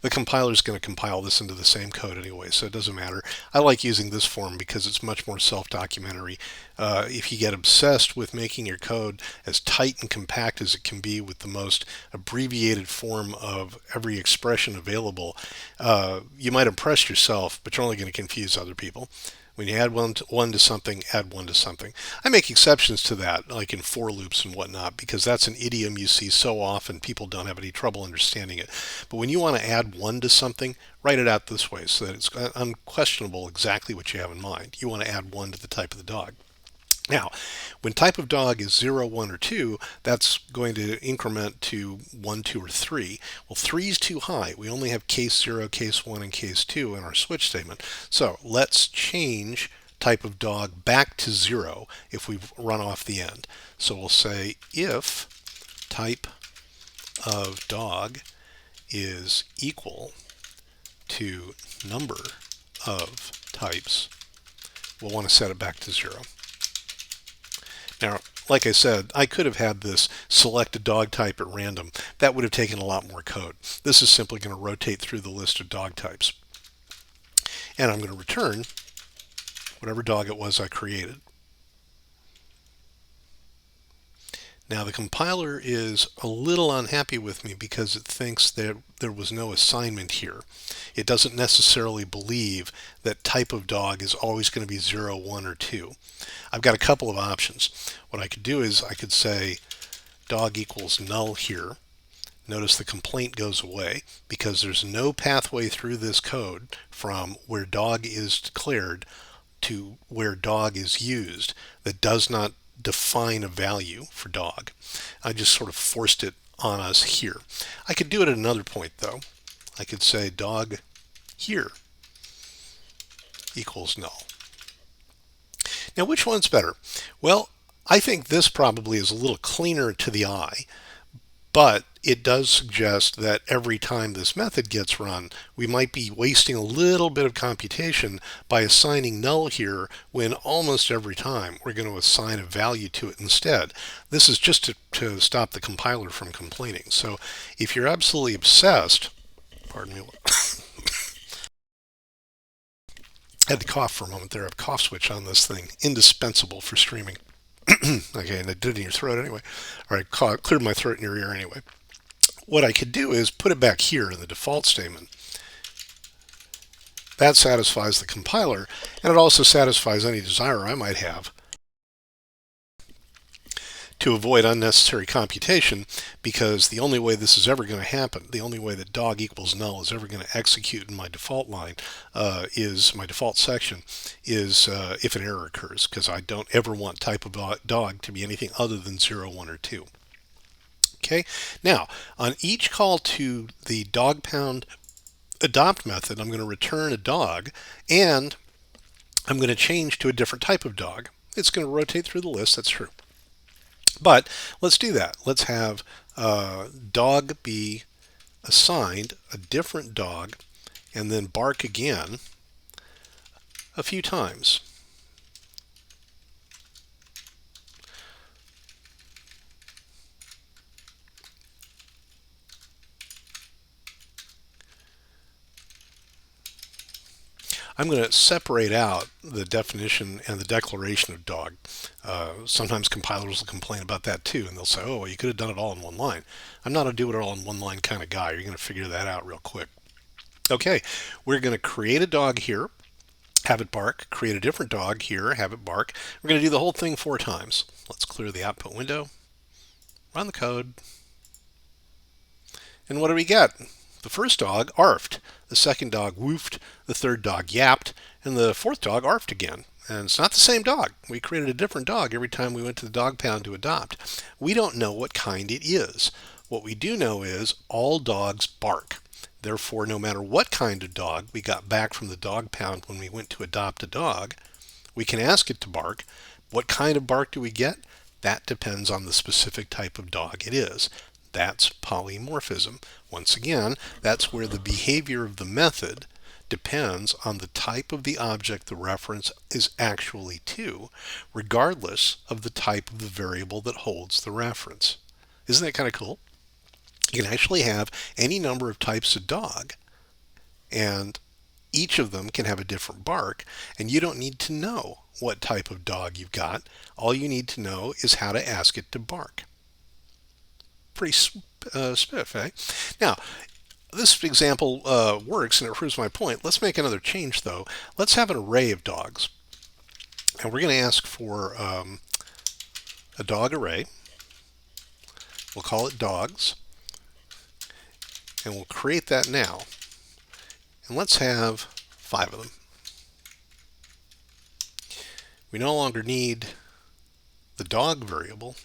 The compiler is going to compile this into the same code anyway, so it doesn't matter. I like using this form because it's much more self-documentary. If you get obsessed with making your code as tight and compact as it can be with the most abbreviated form of every expression available, you might impress yourself, but you're only going to confuse other people. When you add one to something, add 1 to something. I make exceptions to that, like in for loops and whatnot, because that's an idiom you see so often people don't have any trouble understanding it. But when you want to add 1 to something, write it out this way so that it's unquestionable exactly what you have in mind. You want to add 1 to the type of the dog. Now, when type of dog is 0, 1, or 2, that's going to increment to 1, 2, or 3. Well, 3 is too high. We only have case 0, case 1, and case 2 in our switch statement. So let's change type of dog back to 0 if we've run off the end. So we'll say if type of dog is equal to number of types, we'll want to set it back to 0. Now, like I said, I could have had this select a dog type at random. That would have taken a lot more code. This is simply going to rotate through the list of dog types. And I'm going to return whatever dog it was I created. Now the compiler is a little unhappy with me because it thinks that there was no assignment here. It doesn't necessarily believe that type of dog is always going to be 0, 1, or 2. I've got a couple of options. What I could do is I could say dog equals null here. Notice the complaint goes away because there's no pathway through this code from where dog is declared to where dog is used that does not define a value for dog. I just sort of forced it on us here. I could do it at another point though. I could say dog here equals null. Now which one's better? Well, I think this probably is a little cleaner to the eye, but it does suggest that every time this method gets run, we might be wasting a little bit of computation by assigning null here when almost every time we're going to assign a value to it instead. This is just to stop the compiler from complaining. So if you're absolutely obsessed, pardon me, I had to cough for a moment there. I have a cough switch on this thing, indispensable for streaming. Okay, and I did it in your throat anyway. All right, cleared my throat in your ear anyway. What I could do is put it back here in the default statement. That satisfies the compiler, and it also satisfies any desire I might have to avoid unnecessary computation, because the only way this is ever going to happen, the only way that dog equals null is ever going to execute in my default line, is my default section, is if an error occurs, because I don't ever want type of dog to be anything other than 0, 1, or 2. Okay, now on each call to the dog pound adopt method, I'm going to return a dog, and I'm going to change to a different type of dog. It's going to rotate through the list, that's true. But let's do that. Let's have dog be assigned a different dog and then bark again a few times. I'm going to separate out the definition and the declaration of dog. Sometimes compilers will complain about that too, and they'll say, oh, well, you could have done it all in one line. I'm not a do it all in one line kind of guy. You're going to figure that out real quick. Okay, we're going to create a dog here, have it bark, create a different dog here, have it bark. We're going to do the whole thing 4 times. Let's clear the output window, run the code, and what do we get? The first dog arfed, the second dog woofed, the third dog yapped, and the fourth dog arfed again. And it's not the same dog. We created a different dog every time we went to the dog pound to adopt. We don't know what kind it is. What we do know is all dogs bark. Therefore, no matter what kind of dog we got back from the dog pound when we went to adopt a dog, we can ask it to bark. What kind of bark do we get? That depends on the specific type of dog it is. That's polymorphism. Once again, that's where the behavior of the method depends on the type of the object the reference is actually to, regardless of the type of the variable that holds the reference. Isn't that kind of cool? You can actually have any number of types of dog, and each of them can have a different bark, and you don't need to know what type of dog you've got. All you need to know is how to ask it to bark. Pretty spiff, eh? Now, this example works and it proves my point. Let's make another change though. Let's have an array of dogs. And we're going to ask for a dog array. We'll call it dogs. And we'll create that now. And let's have 5 of them. We no longer need the dog variable.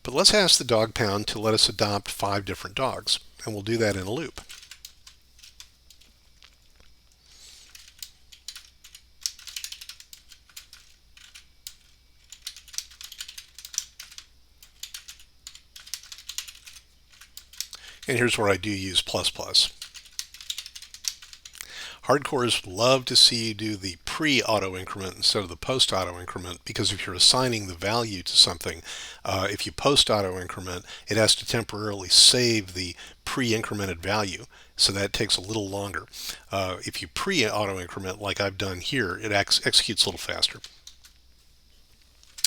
But let's ask the dog pound to let us adopt 5 different dogs, and we'll do that in a loop. And here's where I do use plus plus. Hardcores love to see you do the pre-auto increment instead of the post-auto increment, because if you're assigning the value to something, if you post-auto increment, it has to temporarily save the pre-incremented value, so that takes a little longer. If you pre-auto increment, like I've done here, it executes a little faster.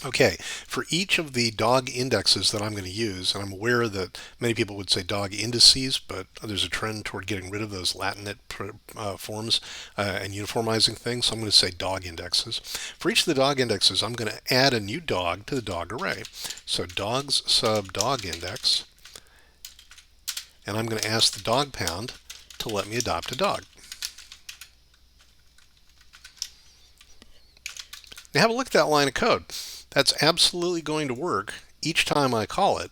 Okay, for each of the dog indexes that I'm going to use, and I'm aware that many people would say dog indices, but there's a trend toward getting rid of those Latinate forms and uniformizing things, so I'm going to say dog indexes. For each of the dog indexes, I'm going to add a new dog to the dog array. So dogs sub dog index, and I'm going to ask the dog pound to let me adopt a dog. Now have a look at that line of code. That's absolutely going to work each time I call it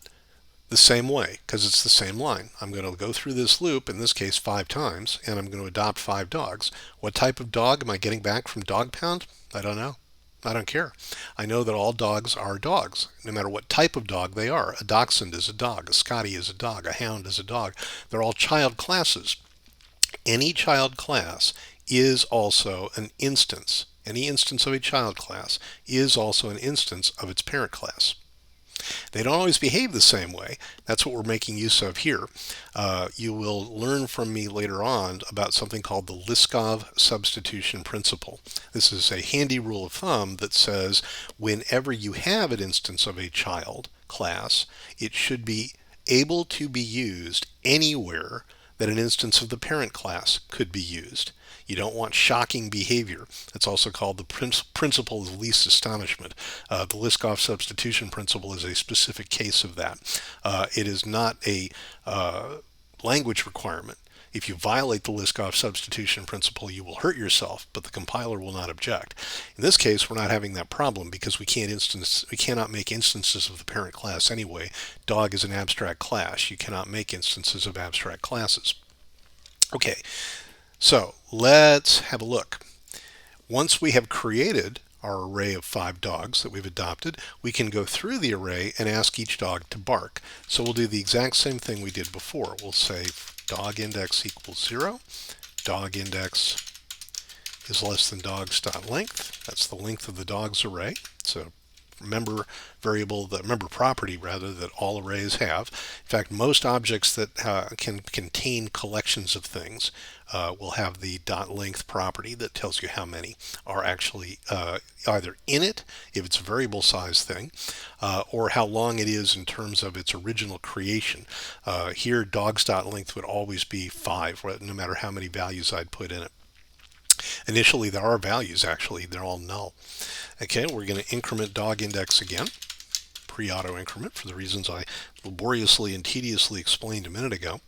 the same way, because it's the same line. I'm going to go through this loop, in this case 5 times, and I'm going to adopt 5 dogs. What type of dog am I getting back from dog pound? I don't know. I don't care. I know that all dogs are dogs, no matter what type of dog they are. A dachshund is a dog, a Scottie is a dog, a hound is a dog. They're all child classes. Any child class is also an instance. Any instance of a child class is also an instance of its parent class. They don't always behave the same way. That's what we're making use of here. You will learn from me later on about something called the Liskov substitution principle. This is a handy rule of thumb that says whenever you have an instance of a child class, it should be able to be used anywhere that an instance of the parent class could be used. You don't want shocking behavior. That's also called the principle of least astonishment. The Liskov substitution principle is a specific case of that. It is not a language requirement. If you violate the Liskov substitution principle, you will hurt yourself, but the compiler will not object. In this case, we're not having that problem because we cannot make instances of the parent class anyway. Dog is an abstract class. You cannot make instances of abstract classes. Okay, so let's have a look. Once we have created our array of 5 dogs that we've adopted, we can go through the array and ask each dog to bark. So we'll do the exact same thing we did before. We'll say dog index equals 0, dog index is less than dogs.length. That's the length of the dogs array. So member variable, the member property rather, that all arrays have. In fact, most objects that can contain collections of things will have the .length property that tells you how many are actually either in it, if it's a variable size thing, or how long it is in terms of its original creation. Here, dogs.length would always be 5, no matter how many values I'd put in it. Initially, there are values, actually. They're all null. Okay, we're going to increment dog index again, pre-auto increment, for the reasons I laboriously and tediously explained a minute ago.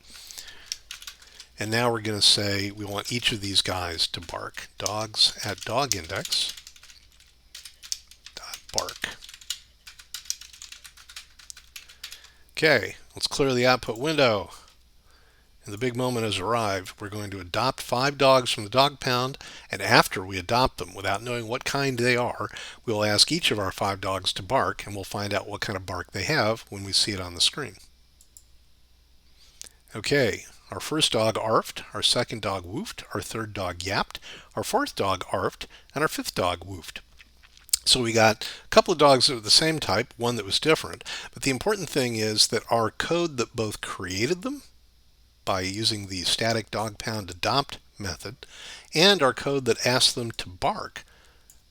And now we're going to say we want each of these guys to bark. Dogs at dog index dot bark. Okay, let's clear the output window. And the big moment has arrived. We're going to adopt 5 dogs from the dog pound, and after we adopt them, without knowing what kind they are, we'll ask each of our 5 dogs to bark, and we'll find out what kind of bark they have when we see it on the screen. Okay, our first dog arfed, our second dog woofed, our third dog yapped, our fourth dog arfed, and our fifth dog woofed. So we got a couple of dogs that were the same type, one that was different, but the important thing is that our code that both created them by using the static dog pound adopt method, and our code that asks them to bark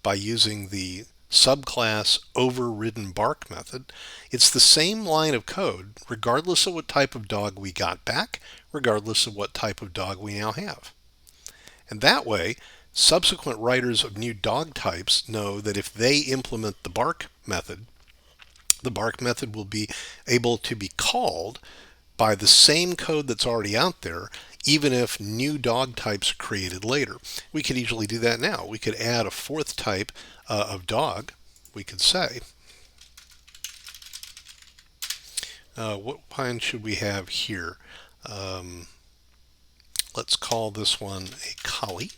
by using the subclass overridden bark method, it's the same line of code regardless of what type of dog we got back, regardless of what type of dog we now have. And that way, subsequent writers of new dog types know that if they implement the bark method will be able to be called by the same code that's already out there, even if new dog types are created later. We could easily do that now. We could add a 4th type of dog. We could say, what kind should we have here? Let's call this one a collie.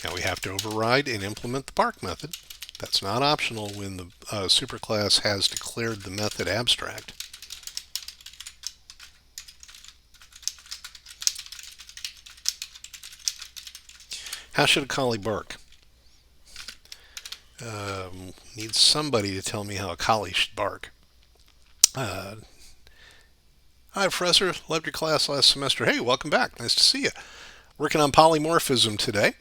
Now we have to override and implement the bark method. That's not optional when the superclass has declared the method abstract. How should a collie bark? Need somebody to tell me how a collie should bark. Hi, Professor. Loved your class last semester. Hey, welcome back. Nice to see you. Working on polymorphism today.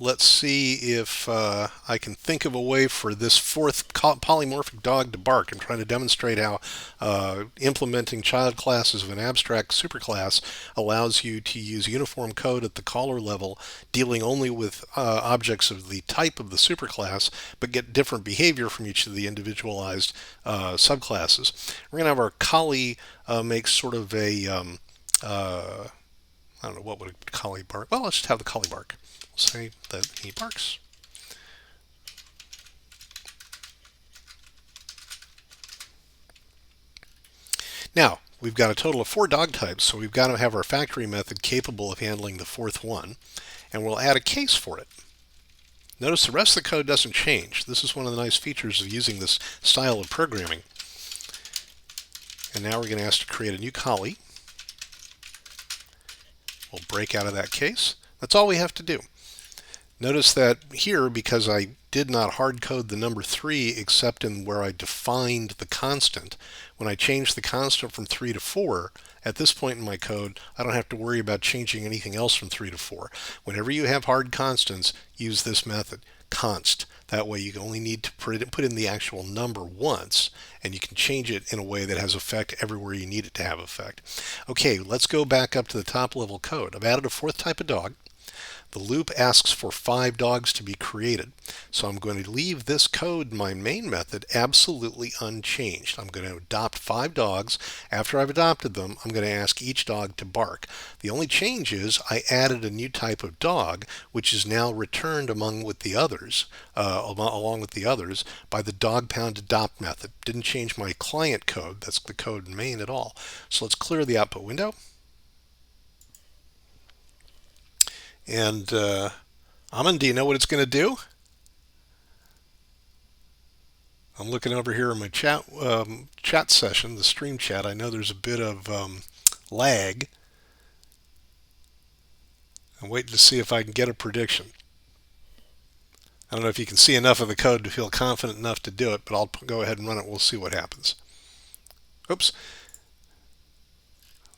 Let's see if I can think of a way for this 4th polymorphic dog to bark. I'm trying to demonstrate how implementing child classes of an abstract superclass allows you to use uniform code at the caller level, dealing only with objects of the type of the superclass, but get different behavior from each of the individualized subclasses. We're going to have our collie make sort of a I don't know, what would a collie bark? Well, let's just have the collie bark. We'll say that he barks. Now, we've got a total of 4 dog types, so we've got to have our factory method capable of handling the 4th one, and we'll add a case for it. Notice the rest of the code doesn't change. This is one of the nice features of using this style of programming. And now we're going to ask to create a new collie. We'll break out of that case. That's all we have to do. Notice that here, because I did not hard code the number 3 except in where I defined the constant, when I change the constant from 3 to 4, at this point in my code, I don't have to worry about changing anything else from 3 to 4. Whenever you have hard constants, use this method, const. That way you only need to put in the actual number once, and you can change it in a way that has effect everywhere you need it to have effect. Okay, let's go back up to the top level code. I've added a 4th type of dog. The loop asks for 5 dogs to be created. So I'm going to leave this code, my main method, absolutely unchanged. I'm going to adopt 5 dogs. After I've adopted them, I'm going to ask each dog to bark. The only change is I added a new type of dog, which is now returned along with the others by the dog pound adopt method. Didn't change my client code. That's the code in main at all. So let's clear the output window. And Aman, do you know what it's going to do? I'm looking over here in my chat session, the stream chat. I know there's a bit of lag. I'm waiting to see if I can get a prediction. I don't know if you can see enough of the code to feel confident enough to do it, but I'll go ahead and run it. We'll see what happens. Oops.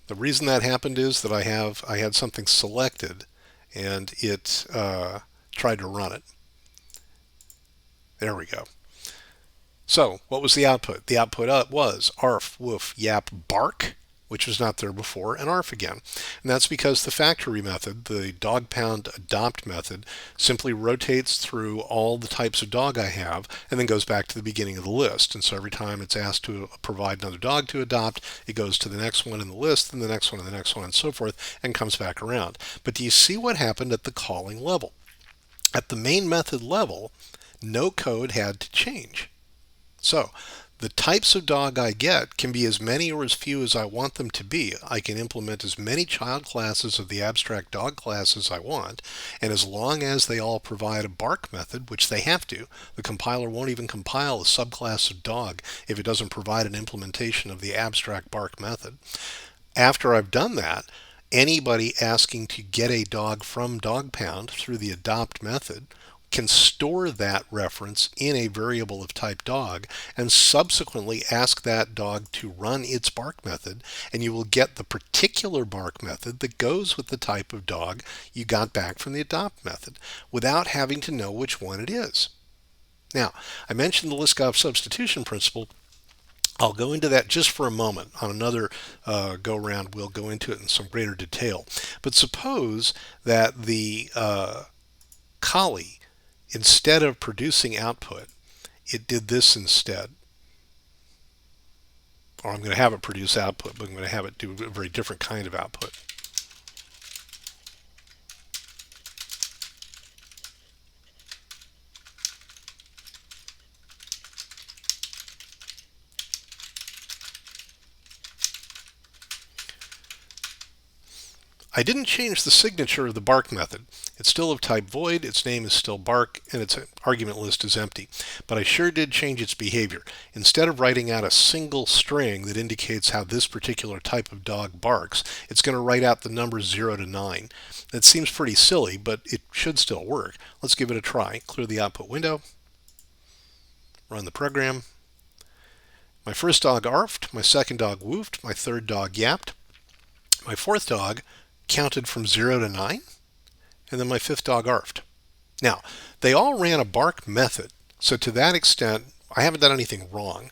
The reason that happened is that I had something selected, and it tried to run it. There we go. So what was the output? The output was arf, woof, yap, bark, which was not there before, and arf again. And that's because the factory method, the dog pound adopt method, simply rotates through all the types of dog I have and then goes back to the beginning of the list. And so every time it's asked to provide another dog to adopt, it goes to the next one in the list, and the next one, and the next one, and so forth, and comes back around. But do you see what happened at the calling level? At the main method level, no code had to change. So the types of dog I get can be as many or as few as I want them to be. I can implement as many child classes of the abstract dog class as I want, and as long as they all provide a bark method, which they have to, the compiler won't even compile a subclass of dog if it doesn't provide an implementation of the abstract bark method. After I've done that, anybody asking to get a dog from dog pound through the adopt method can store that reference in a variable of type dog and subsequently ask that dog to run its bark method, and you will get the particular bark method that goes with the type of dog you got back from the adopt method without having to know which one it is. Now, I mentioned the Liskov substitution principle. I'll go into that just for a moment. On another go-round, we'll go into it in some greater detail. But suppose that the collie, instead of producing output, it did this instead. Or I'm going to have it produce output, but I'm going to have it do a very different kind of output. I didn't change the signature of the bark method. It's still of type void, its name is still bark, and its argument list is empty. But I sure did change its behavior. Instead of writing out a single string that indicates how this particular type of dog barks, it's going to write out the numbers 0 to 9. That seems pretty silly, but it should still work. Let's give it a try. Clear the output window. Run the program. My first dog arfed, my second dog woofed, my third dog yapped, my fourth dog counted from 0 to 9, and then my fifth dog arfed. Now, they all ran a bark method, so to that extent, I haven't done anything wrong.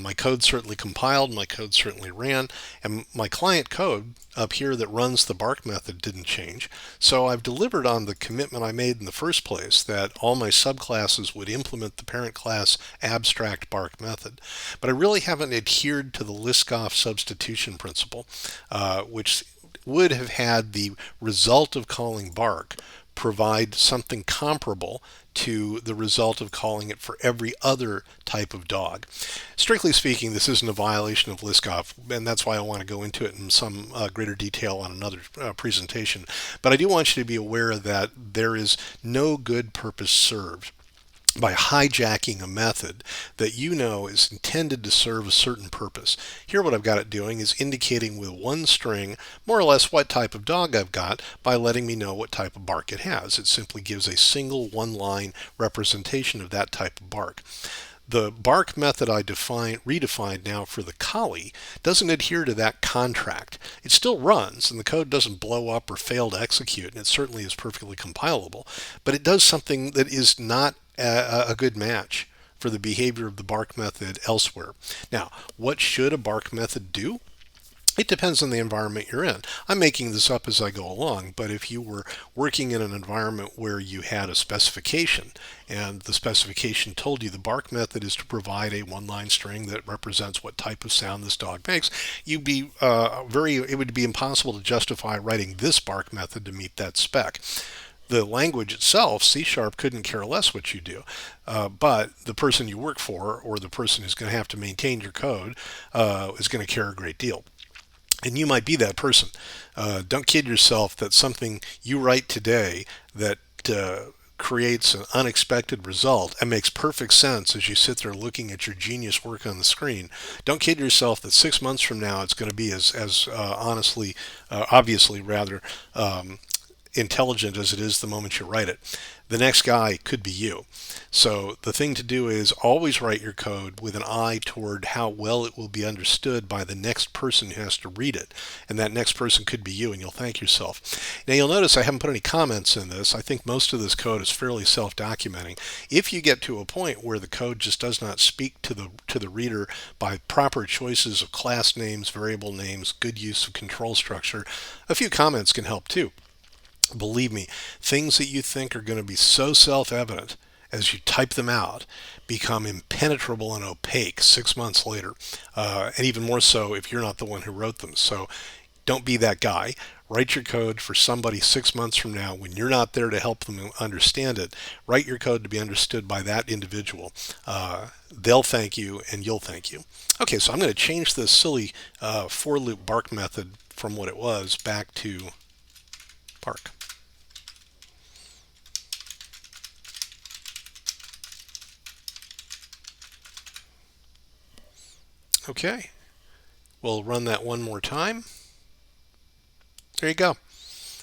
My code certainly compiled, my code certainly ran, and my client code up here that runs the bark method didn't change. So I've delivered on the commitment I made in the first place that all my subclasses would implement the parent class abstract bark method. But I really haven't adhered to the Liskov substitution principle, which would have had the result of calling bark provide something comparable to the result of calling it for every other type of dog. Strictly speaking, this isn't a violation of Liskov, and that's why I want to go into it in some greater detail on another presentation. But I do want you to be aware that there is no good purpose served by hijacking a method that you know is intended to serve a certain purpose. Here what I've got it doing is indicating with one string more or less what type of dog I've got by letting me know what type of bark it has. It simply gives a single one-line representation of that type of bark. The bark method I redefined now for the collie doesn't adhere to that contract. It still runs, and the code doesn't blow up or fail to execute, and it certainly is perfectly compilable, but it does something that is not a good match for the behavior of the bark method elsewhere. Now, what should a bark method do? It depends on the environment you're in. I'm making this up as I go along, but if you were working in an environment where you had a specification and the specification told you the bark method is to provide a one-line string that represents what type of sound this dog makes, it would be impossible to justify writing this bark method to meet that spec. The language itself, C#, couldn't care less what you do, but the person you work for or the person who's going to have to maintain your code is going to care a great deal. And you might be that person. Don't kid yourself that something you write today that creates an unexpected result and makes perfect sense as you sit there looking at your genius work on the screen. Don't kid yourself that 6 months from now it's going to be as obviously rather, intelligent as it is the moment you write it. The next guy could be you. So the thing to do is always write your code with an eye toward how well it will be understood by the next person who has to read it. And that next person could be you, and you'll thank yourself. Now you'll notice I haven't put any comments in this. I think most of this code is fairly self-documenting. If you get to a point where the code just does not speak to the reader by proper choices of class names, variable names, good use of control structure, a few comments can help too. Believe me, things that you think are going to be so self-evident as you type them out become impenetrable and opaque 6 months later, and even more so if you're not the one who wrote them. So don't be that guy. Write your code for somebody 6 months from now when you're not there to help them understand it. Write your code to be understood by that individual. They'll thank you and you'll thank you. Okay, so I'm going to change this silly for loop bark method from what it was back to bark. Okay, we'll run that one more time. There you go.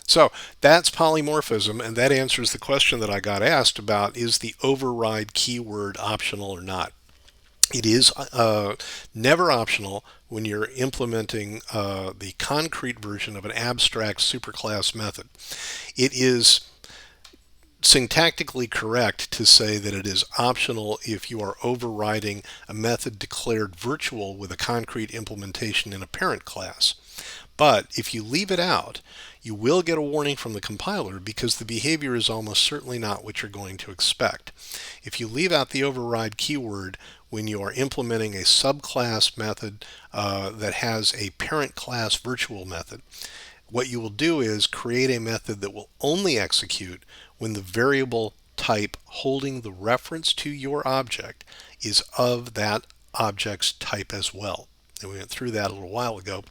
So that's polymorphism, and that answers the question that I got asked about, is the override keyword optional or not? It is never optional when you're implementing the concrete version of an abstract superclass method. It is syntactically correct to say that it is optional if you are overriding a method declared virtual with a concrete implementation in a parent class. But if you leave it out, you will get a warning from the compiler because the behavior is almost certainly not what you're going to expect. If you leave out the override keyword when you are implementing a subclass method that has a parent class virtual method, what you will do is create a method that will only execute when the variable type holding the reference to your object is of that object's type as well. And we went through that a little while ago.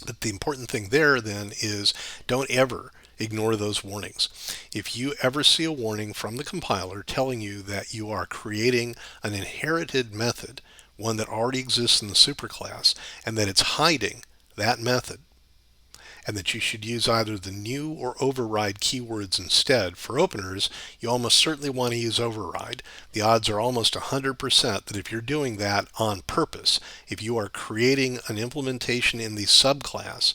But the important thing there then is don't ever ignore those warnings. If you ever see a warning from the compiler telling you that you are creating an inherited method, one that already exists in the superclass, and that it's hiding that method, and that you should use either the new or override keywords instead. For openers, you almost certainly want to use override. The odds are almost 100% that if you're doing that on purpose, if you are creating an implementation in the subclass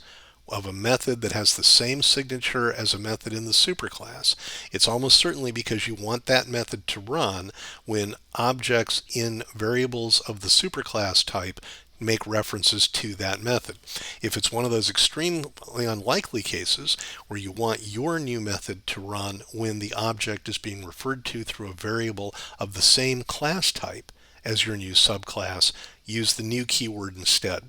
of a method that has the same signature as a method in the superclass, it's almost certainly because you want that method to run when objects in variables of the superclass type make references to that method. If it's one of those extremely unlikely cases where you want your new method to run when the object is being referred to through a variable of the same class type as your new subclass, use the new keyword instead.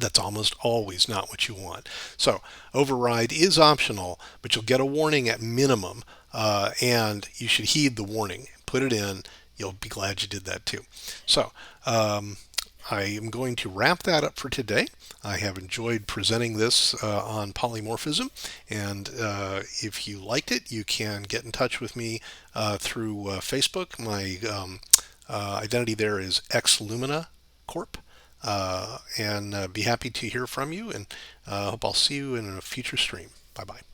That's almost always not what you want. So override is optional, but you'll get a warning at minimum, and you should heed the warning. Put it in. You'll be glad you did that too. So I am going to wrap that up for today. I have enjoyed presenting this on polymorphism, and if you liked it, you can get in touch with me through Facebook. My identity there is XLumina Corp. And be happy to hear from you, and hope I'll see you in a future stream. Bye bye.